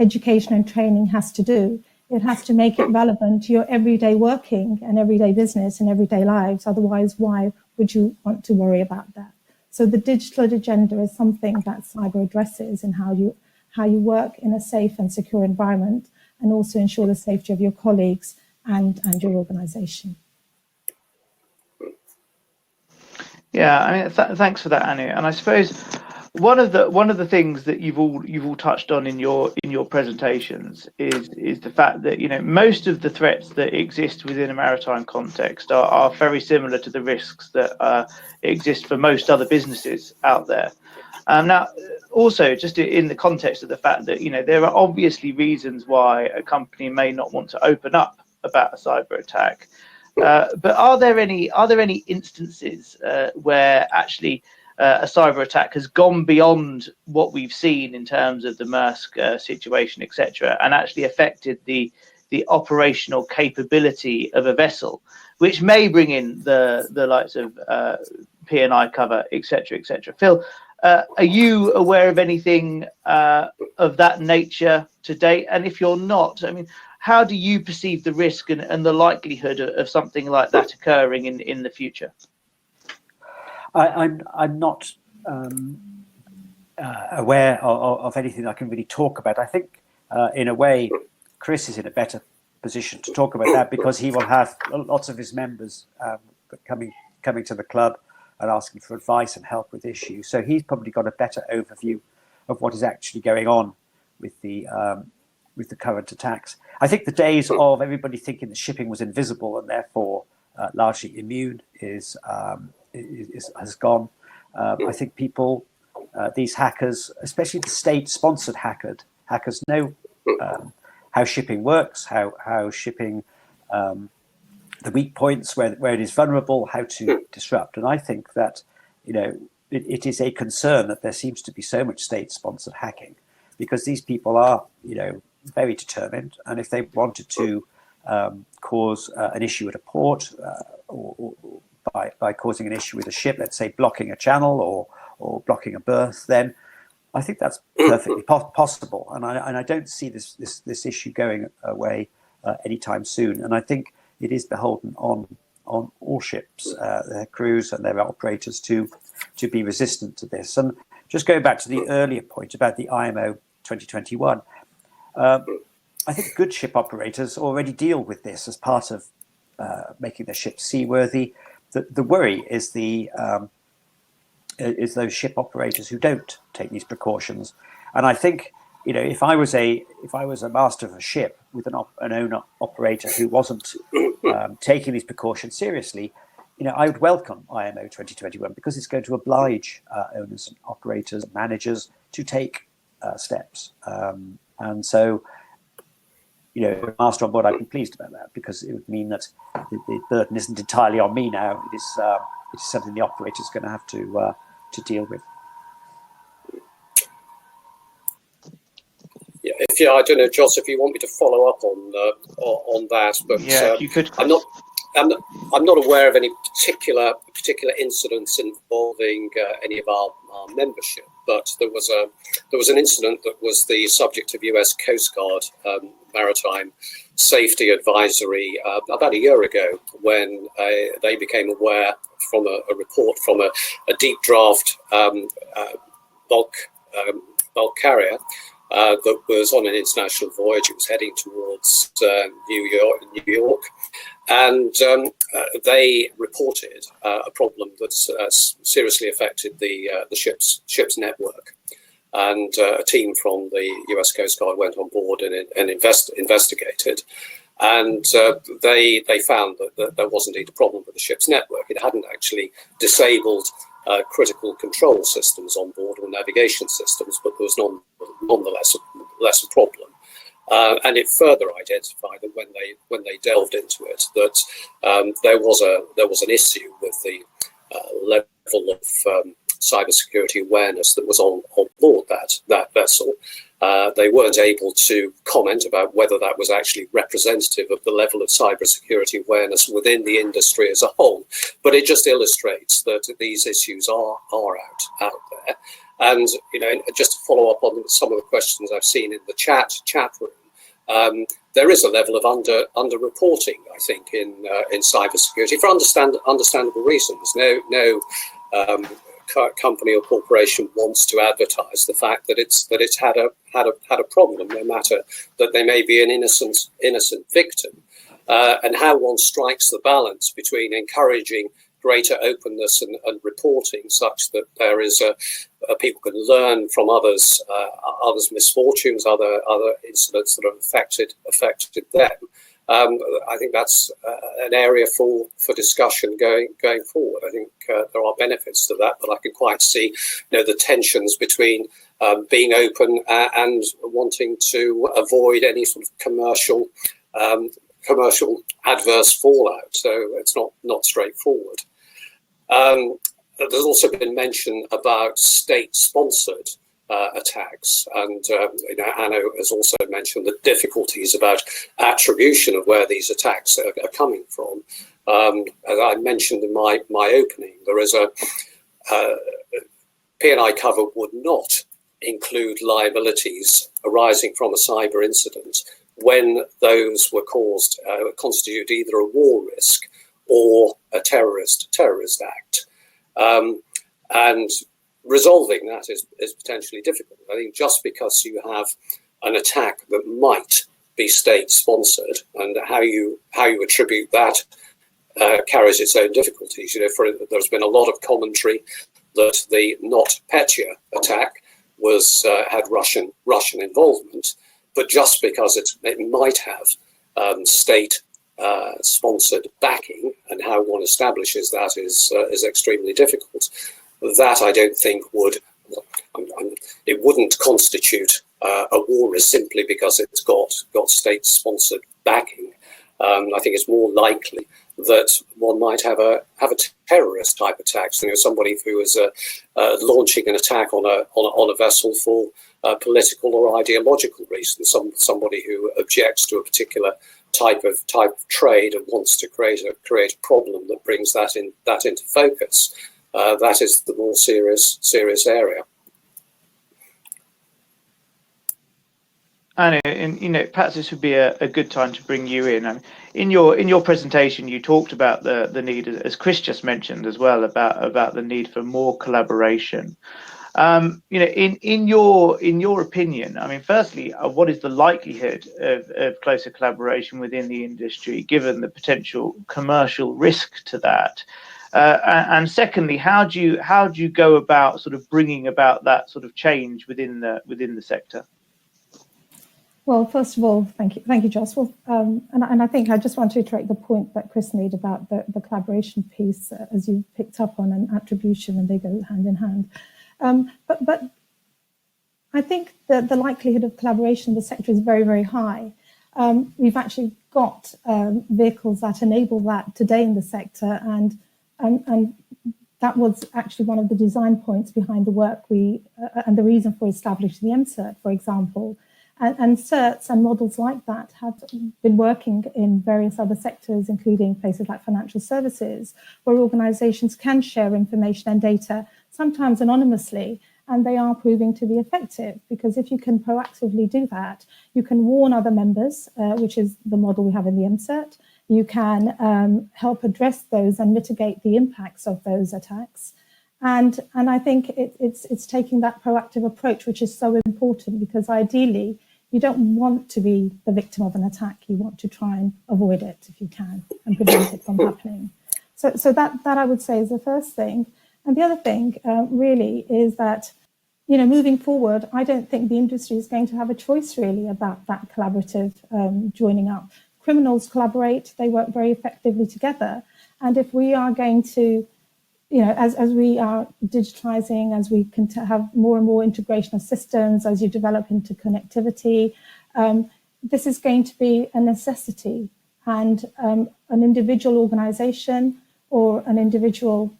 education and training has to do. It has to make it relevant to your everyday working and everyday business and everyday lives. Otherwise, why would you want to worry about that? So the digital agenda is something that cyber addresses, and how you work in a safe and secure environment, and also ensure the safety of your colleagues and your organisation. Yeah, I mean, thanks for that, Anu. And I suppose one of the things that you've all touched on in your presentations is the fact that most of the threats that exist within a maritime context are very similar to the risks that exist for most other businesses out there. Now, also just in the context of the fact that there are obviously reasons why a company may not want to open up about a cyber attack, but are there any instances where actually a cyber attack has gone beyond what we've seen in terms of the Maersk situation, etc., and actually affected the operational capability of a vessel, which may bring in the likes of P&I cover, etc., etc. Phil, are you aware of anything of that nature to date? And if you're not, I mean, how do you perceive the risk and the likelihood of something like that occurring in the future? I'm not aware of anything I can really talk about. I think, in a way, Chris is in a better position to talk about that, because he will have lots of his members coming to the club and asking for advice and help with issues. So he's probably got a better overview of what is actually going on with the current attacks. I think the days of everybody thinking that shipping was invisible and therefore largely immune has gone. I think people, these hackers, especially the state-sponsored hackers, know how shipping works, how shipping, the weak points, where it is vulnerable, how to disrupt. And I think that it is a concern that there seems to be so much state-sponsored hacking, because these people are very determined, and if they wanted to cause an issue at a port, or by causing an issue with a ship, let's say blocking a channel or blocking a berth, then I think that's perfectly possible, and I don't see this issue going away anytime soon. And I think it is beholden on all ships, their crews and their operators to be resistant to this. And just going back to the earlier point about the IMO 2021, I think good ship operators already deal with this as part of making their ships seaworthy. The worry is is those ship operators who don't take these precautions. And I think, if I was a master of a ship with an owner operator who wasn't taking these precautions seriously, I would welcome IMO 2021 because it's going to oblige owners and operators and managers to take steps. And so, master on board, I'd be pleased about that because it would mean that the burden isn't entirely on me now. It is something the operator is going to have to deal with. Yeah, I don't know, Joss, if you want me to follow up on that, but yeah, you could. I'm not aware of any particular incidents involving any of our membership, but there was an incident that was the subject of US Coast Guard maritime safety advisory about a year ago, when they became aware from a report from a deep draft bulk carrier that was on an international voyage. It was heading towards New York, and they reported a problem that seriously affected the ship's network. And a team from the US Coast Guard went on board and investigated. And they found that there was indeed a problem with the ship's network. It hadn't actually disabled critical control systems on board or navigation systems, but there was nonetheless a problem. And it further identified that when they delved into it, that there was an issue with the level of cybersecurity awareness that was on board that vessel. They weren't able to comment about whether that was actually representative of the level of cybersecurity awareness within the industry as a whole, but it just illustrates that these issues are out there. And just to follow up on some of the questions I've seen in the chat room, there is a level of under-reporting, I think, in cybersecurity for understandable reasons. No company or corporation wants to advertise the fact that it's had a problem, no matter that they may be an innocent victim, and how one strikes the balance between encouraging greater openness and reporting, such that there is people can learn from others misfortunes, other incidents that have affected them. I think that's an area for discussion going forward. I think there are benefits to that, but I can quite see the tensions between being open and wanting to avoid any sort of commercial adverse fallout. So it's not straightforward. There's also been mention about state-sponsored attacks, and Anno has also mentioned the difficulties about attribution of where these attacks are coming from. As I mentioned in my opening, there is a P&I cover would not include liabilities arising from a cyber incident when those were constitute either a war risk or a terrorist act. And resolving that is potentially difficult. I think just because you have an attack that might be state-sponsored, and how you attribute that carries its own difficulties. There's been a lot of commentary that the NotPetya attack had Russian involvement, but just because it might have state sponsored backing, and how one establishes that is extremely difficult. That I don't think it wouldn't constitute a war risk simply because it's got state-sponsored backing. I think it's more likely that one might have a terrorist type attack. So, somebody who is launching an attack on a vessel for political or ideological reasons. Somebody who objects to a particular type of trade and wants to create a problem that brings that into focus. That is the more serious area. And perhaps this would be a good time to bring you in. I mean, in your presentation, you talked about the need, as Chris just mentioned as well, about the need for more collaboration. In your opinion, I mean, firstly, what is the likelihood of closer collaboration within the industry, given the potential commercial risk to that? And secondly, how do you go about sort of bringing about that sort of change within the sector? Well, first of all, thank you, Joss. Well, and I think I just want to reiterate the point that Chris made about the collaboration piece, as you picked up on, and attribution, and they go hand in hand. But I think that the likelihood of collaboration in the sector is very, very high. We've actually got vehicles that enable that today in the sector, and that was actually one of the design points behind the work and the reason for establishing the MCERT, for example. And certs and models like that have been working in various other sectors, including places like financial services, where organizations can share information and data, sometimes anonymously, and they are proving to be effective, because if you can proactively do that, you can warn other members, which is the model we have in the MCERT. You can help address those and mitigate the impacts of those attacks. And I think it's taking that proactive approach, which is so important, because ideally you don't want to be the victim of an attack. You want to try and avoid it if you can and prevent it from happening. So that I would say is the first thing. And the other thing really is that, moving forward, I don't think the industry is going to have a choice really about that collaborative joining up. Criminals collaborate, they work very effectively together. And if we are going to, as we are digitizing, as we can have more and more integration of systems, as you develop into connectivity, this is going to be a necessity. And an individual organization or an individual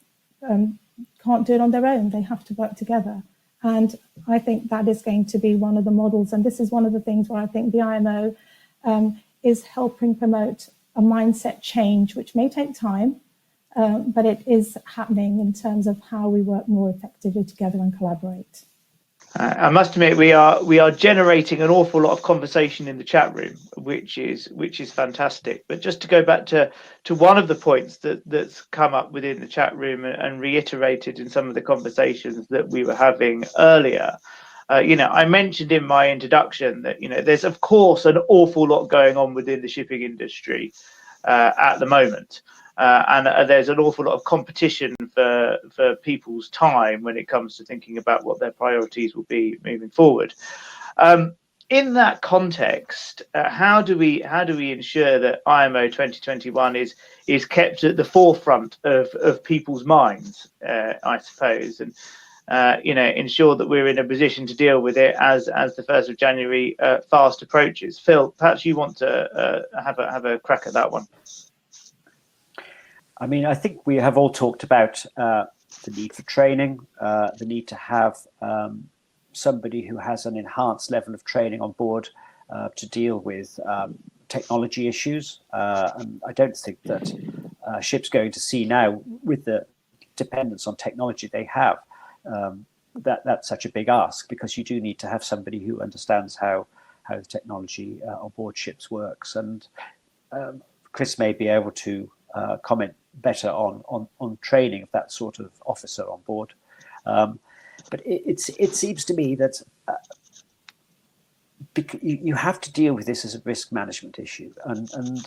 can't do it on their own. They have to work together. And I think that is going to be one of the models. And this is one of the things where I think the IMO is helping promote a mindset change, which may take time, but it is happening in terms of how we work more effectively together and collaborate. I must admit, we are generating an awful lot of conversation in the chat room, which is fantastic. But just to go back to one of the points that's come up within the chat room and reiterated in some of the conversations that we were having earlier, I mentioned in my introduction that there's of course an awful lot going on within the shipping industry at the moment. And there's an awful lot of competition for people's time when it comes to thinking about what their priorities will be moving forward. In that context, how do we ensure that IMO 2021 is kept at the forefront of people's minds, I suppose, and ensure that we're in a position to deal with it as the 1st of January fast approaches? Phil, perhaps you want to have a crack at that one. I mean, I think we have all talked about the need for training, the need to have somebody who has an enhanced level of training on board to deal with technology issues. And I don't think that ships going to sea now, with the dependence on technology they have, that's such a big ask, because you do need to have somebody who understands how the technology on board ships works. And Chris may be able to comment better on training of that sort of officer on board. But it seems to me that you have to deal with this as a risk management issue, and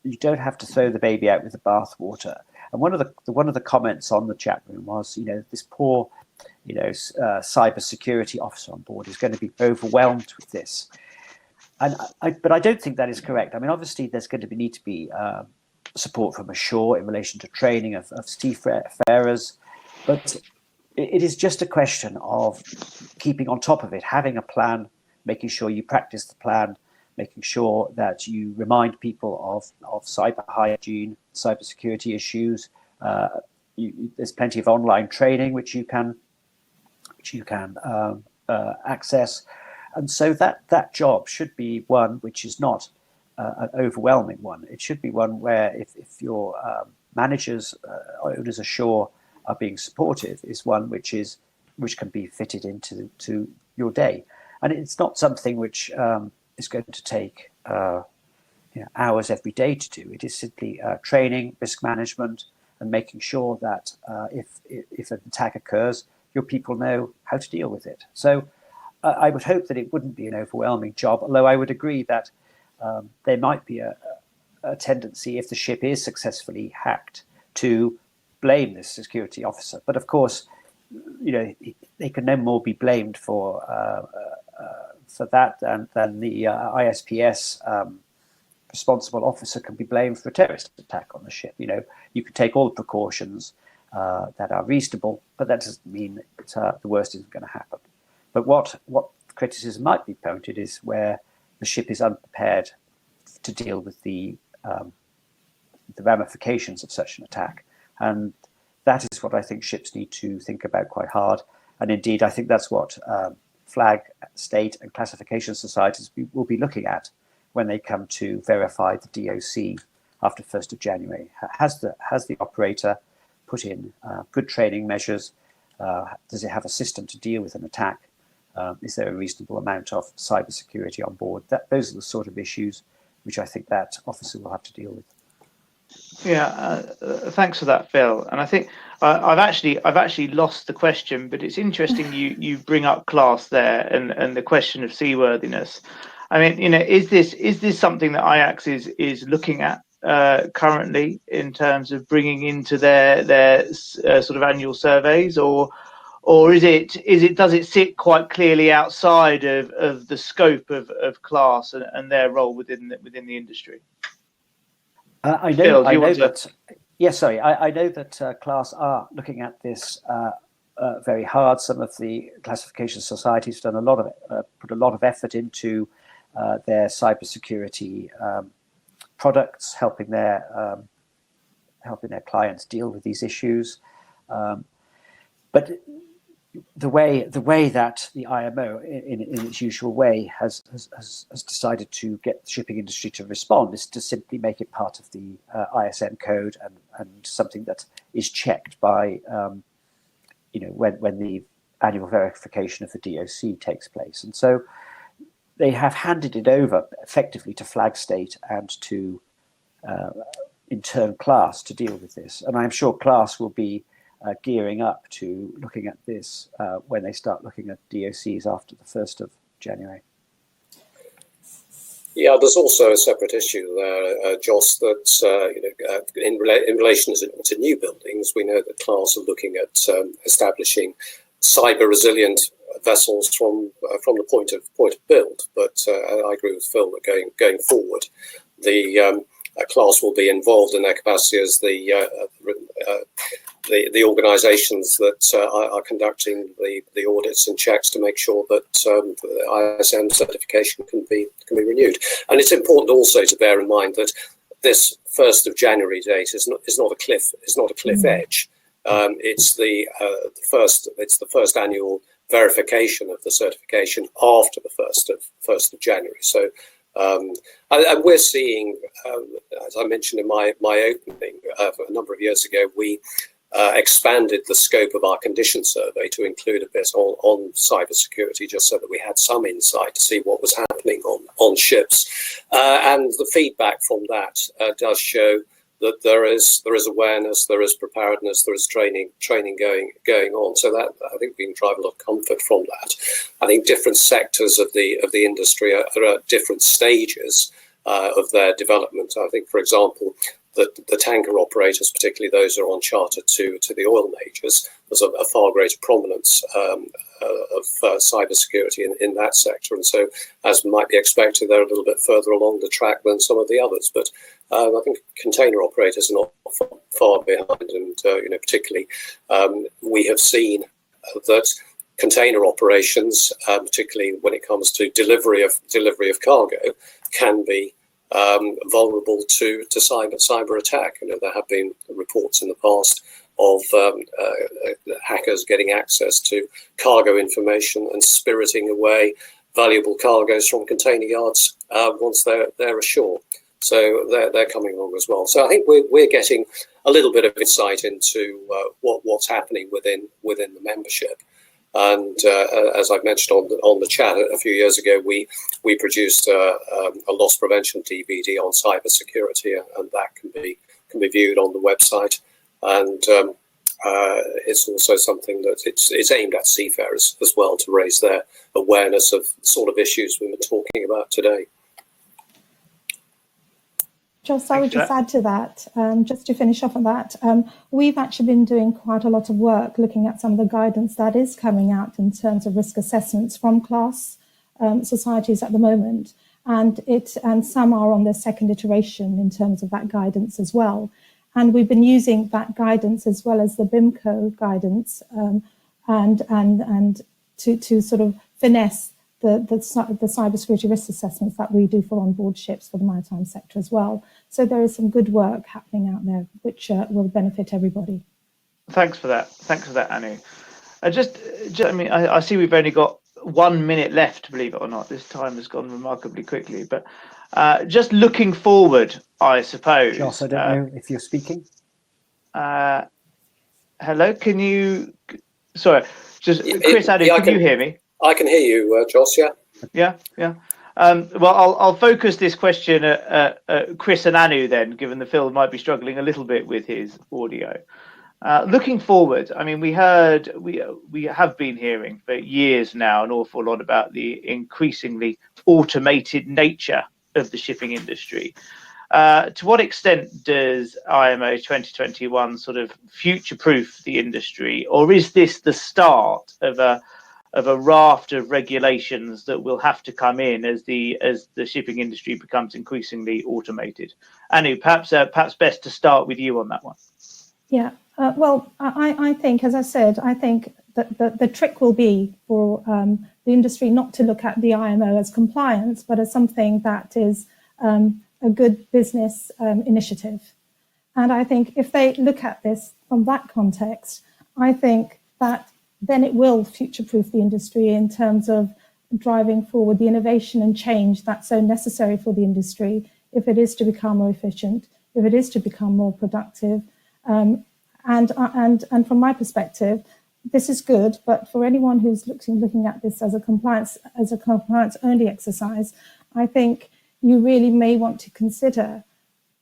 you don't have to throw the baby out with the bathwater. And one of the comments on the chat room was, this poor, cyber security officer on board is going to be overwhelmed with this. But I don't think that is correct. I mean, obviously, there's going to need to be support from ashore in relation to training of seafarers, but it is just a question of keeping on top of it, having a plan, making sure you practice the plan, making sure that you remind people of cyber hygiene, cybersecurity issues. There's plenty of online training which you can access, and so that job should be one which is not an overwhelming one. It should be one where if your managers, owners ashore are being supportive, is one which can be fitted into your day, and it's not something which is going to take hours every day to do. It is simply training, risk management, and making sure that if an attack occurs, your people know how to deal with it. So I would hope that it wouldn't be an overwhelming job, although I would agree that there might be a tendency, if the ship is successfully hacked, to blame this security officer. But of course, they can no more be blamed for that than the ISPS responsible officer can be blamed for a terrorist attack on the ship. You can take all the precautions that are reasonable, but that doesn't mean that the worst isn't going to happen. But what criticism might be pointed is where the ship is unprepared to deal with the ramifications of such an attack, and that is what I think ships need to think about quite hard. And indeed, I think that's what flag, state, and classification societies will be looking at when they come to verify the DOC after 1st of January. Has the operator put in good training measures? Does it have a system to deal with an attack? Is there a reasonable amount of cybersecurity on board? Those are the sort of issues which I think that officer will have to deal with. Yeah, thanks for that, Phil. And I think I've actually lost the question, but it's interesting you bring up class there and the question of seaworthiness. I mean, is this something that Ajax is looking at currently in terms of bringing into their sort of annual surveys, or does it sit quite clearly outside of the scope of class and their role within the industry? I know that class are looking at this very hard. Some of the classification societies have done put a lot of effort into their cybersecurity products, helping their clients deal with these issues. But the way that the IMO, in its usual way, has decided to get the shipping industry to respond is to simply make it part of the ISM code and something that is checked by when the annual verification of the DOC takes place. And so they have handed it over effectively to flag state and to in turn class to deal with this. And I'm sure class will be gearing up to looking at this when they start looking at DOCs after the 1st of January. Yeah, there's also a separate issue there, Joss, that in relation to new buildings, we know that class are looking at establishing cyber resilient vessels from the point of build. But I agree with Phil that going forward, the class will be involved in their capacity as the organisations that are conducting the audits and checks to make sure that the ISM certification can be renewed. And it's important also to bear in mind that this 1st of January date is not a cliff edge. It's the first annual verification of the certification after the 1st of January. So. And we're seeing, as I mentioned in my opening, a number of years ago, we expanded the scope of our condition survey to include a bit on cybersecurity, just so that we had some insight to see what was happening on ships. And the feedback from that does show that there is awareness, there is preparedness, there is training going on. So that I think we can drive a lot of comfort from that. I think different sectors of the industry are at different stages of their development. I think, for example, the tanker operators, particularly those who are on charter to the oil majors, there's a far greater prominence of cybersecurity in that sector. And so, as might be expected, they're a little bit further along the track than some of the others. But I think container operators are not far behind. And, particularly, we have seen that container operations, particularly when it comes to delivery of cargo, can be vulnerable to cyber attack. There have been reports in the past of hackers getting access to cargo information and spiriting away valuable cargoes from container yards once they're ashore. So they're coming along as well. So I think we're getting a little bit of insight into what's happening within the membership. And as I've mentioned on the chat a few years ago, we produced a loss prevention DVD on cybersecurity, and that can be viewed on the website. And it's also something that it's aimed at seafarers as well, to raise their awareness of the sort of issues we were talking about today. Joss, I would just add to that, just to finish off on that, we've actually been doing quite a lot of work looking at some of the guidance that is coming out in terms of risk assessments from class societies at the moment, and some are on their second iteration in terms of that guidance as well. And we've been using that guidance as well as the BIMCO guidance and to sort of finesse the cybersecurity risk assessments that we do for onboard ships for the maritime sector as well. So there is some good work happening out there, which will benefit everybody. Thanks for that. Thanks for that, Anu. I mean, I see we've only got 1 minute left, believe it or not. This time has gone remarkably quickly. But just looking forward, I suppose. Joss, I don't know if you're speaking. Hello, can you? Sorry, just Chris, Anu, can you hear me? I can hear you, Joss. Yeah. Yeah. Well, I'll focus this question at Chris and Anu then, given that Phil might be struggling a little bit with his audio. Looking forward, I mean, we have been hearing for years now an awful lot about the increasingly automated nature of the shipping industry. To what extent does IMO 2021 sort of future-proof the industry, or is this the start of a raft of regulations that will have to come in as the shipping industry becomes increasingly automated? Anu, perhaps best to start with you on that one. Yeah, well, I think, as I said, I think that the trick will be for the industry not to look at the IMO as compliance, but as something that is a good business initiative. And I think if they look at this from that context, I think that then it will future-proof the industry in terms of driving forward the innovation and change that's so necessary for the industry if it is to become more efficient, if it is to become more productive. And from my perspective, this is good, but for anyone who's looking at this as a compliance only exercise, I think you really may want to consider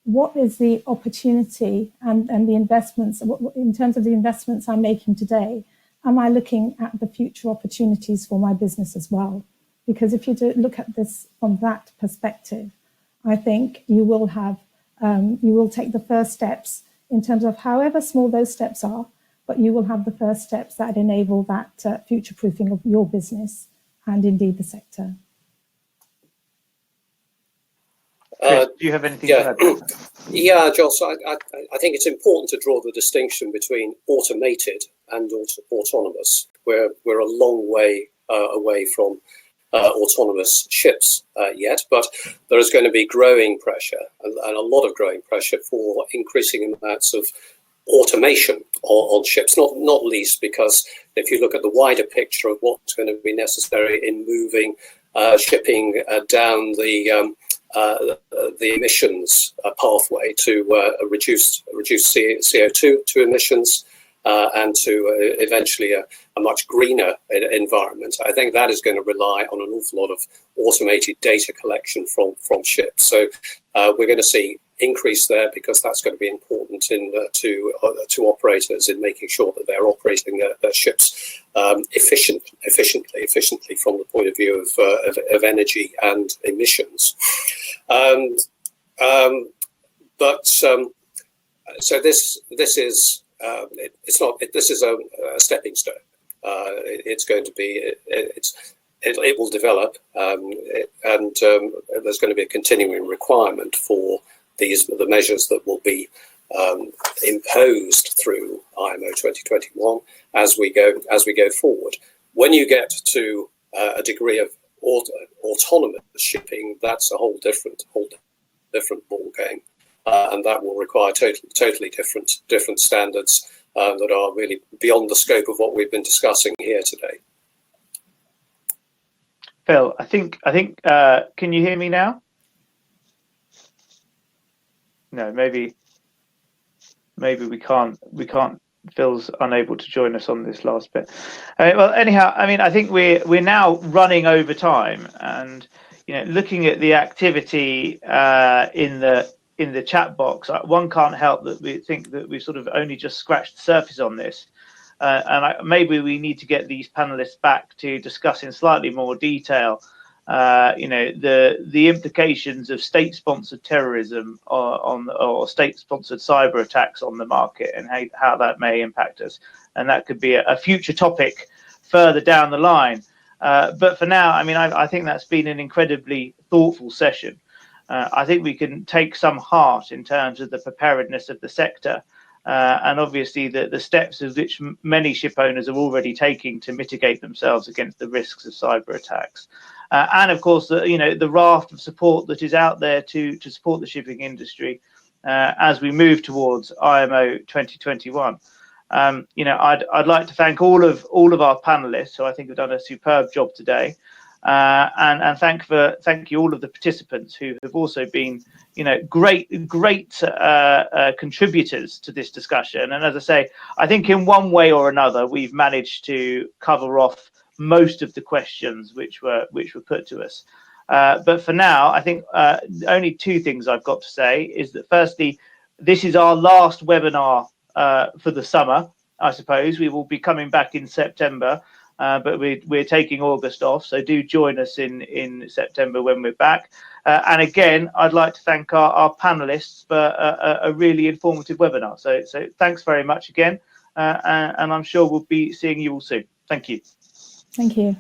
what is the opportunity and the investments, in terms of the investments I'm making today. Am I looking at the future opportunities for my business as well? Because if you do look at this from that perspective, I think you will take the first steps in terms of however small those steps are, but you will have the first steps that enable that future-proofing of your business and indeed the sector. Chris, do you have anything to add? Yeah, Joss, I think it's important to draw the distinction between automated and autonomous. We're a long way away from autonomous ships yet, but there is going to be growing pressure and a lot of growing pressure for increasing amounts of automation on ships, not least because if you look at the wider picture of what's going to be necessary in moving shipping down the emissions pathway to reduce CO2 emissions and to eventually a much greener environment. I think that is going to rely on an awful lot of automated data collection from ships. So we're going to see increase there because that's going to be important to operators in making sure that they're operating their ships efficiently from the point of view of energy and emissions. So this is this is a stepping stone. It's going to be it will develop, and there's going to be a continuing requirement for the measures that will be imposed through IMO 2021 as we go forward. When you get to a degree of autonomous shipping, that's a whole different ball game, and that will require totally different standards that are really beyond the scope of what we've been discussing here today. Phil, I think can you hear me now? No, maybe we can't. Phil's unable to join us on this last bit. Well, anyhow, I mean, I think we're now running over time, and looking at the activity in the chat box, one can't help that we think that we've sort of only just scratched the surface on this, and maybe we need to get these panelists back to discuss in slightly more detail the implications of state-sponsored terrorism or state-sponsored cyber attacks on the market, and how that may impact us. And that could be a future topic further down the line. But for now, I mean, I think that's been an incredibly thoughtful session. I think we can take some heart in terms of the preparedness of the sector, and obviously the steps of which many ship owners are already taking to mitigate themselves against the risks of cyber attacks. And of course, the raft of support that is out there to support the shipping industry as we move towards IMO 2021. I'd like to thank all of our panelists, who I think have done a superb job today, and thank you all of the participants who have also been great contributors to this discussion. And as I say, I think in one way or another we've managed to cover off most of the questions which were put to us. But for now, I think only two things I've got to say is that firstly, this is our last webinar for the summer. I suppose we will be coming back in September, but we're taking August off, so do join us in September when we're back. And again, I'd like to thank our panelists for a really informative webinar. So thanks very much again, and I'm sure we'll be seeing you all soon. Thank you. Thank you.